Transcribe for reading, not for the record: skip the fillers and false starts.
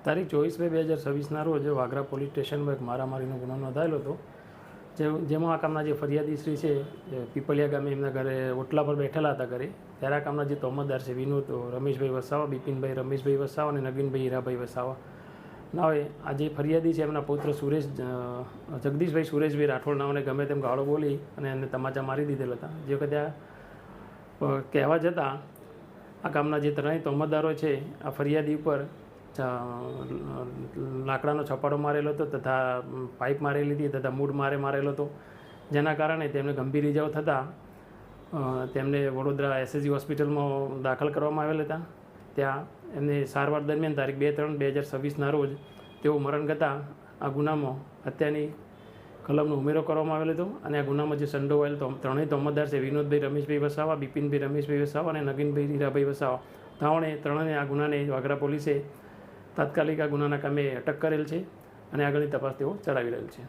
તારીખ 24/2/2026ના રોજ વાગરા પોલીસ સ્ટેશનમાં એક મારામારીનો ગુનો નોંધાયેલો હતો, જેમાં આ કામના જે ફરિયાદી શ્રી છે પીપલિયા ગામે એમના ઘરે ઓટલા પર બેઠેલા હતા ઘરે. ત્યારે આ કામના જે તોમતદાર છે વિનોદ રમેશભાઈ વસાવા, બિપિનભાઈ રમેશભાઈ વસાવા અને નગીનભાઈ હીરાભાઈ વસાવા નાવે આ જે ફરિયાદી છે એમના પુત્ર જગદીશભાઈ સુરેશભાઈ રાઠોડ નાઓને ગમે તેમ ગાળો બોલી અને એમને તમાચા મારી દીધેલા હતા. જે વખતે કહેવા જતાં આ કામના જે ત્રણેય તોમતદારો છે આ ફરિયાદી ઉપર લાકડાનો છપાડો મારેલો હતો તથા પાઇપ મારેલી હતી તથા મૂળ મારેલો હતો, જેના કારણે તેમને ગંભીર ઇજાઓ થતાં તેમને વડોદરા એસએસજી હોસ્પિટલમાં દાખલ કરવામાં આવેલા હતા. ત્યાં એમને સારવાર દરમિયાન તારીખ 2/3/2026ના રોજ તેઓ મરણ ગતાં આ ગુનામાં હત્યાની કલમનો ઉમેરો કરવામાં આવેલો હતો અને આ ગુનામાં જે સંડોવાયેલ ત્રણેય તોમતદાર છે વિનોદભાઈ રમેશભાઈ વસાવા, બિપિનભાઈ રમેશભાઈ વસાવા અને નગીનભાઈ હીરાભાઈ વસાવા ત્રણેય આ ગુનાને વાગરા પોલીસે તાત્કાલિક આ ગુનાના કામે અટક કરેલ છે અને આગળની તપાસ તેઓ ચલાવી રહેલ છે.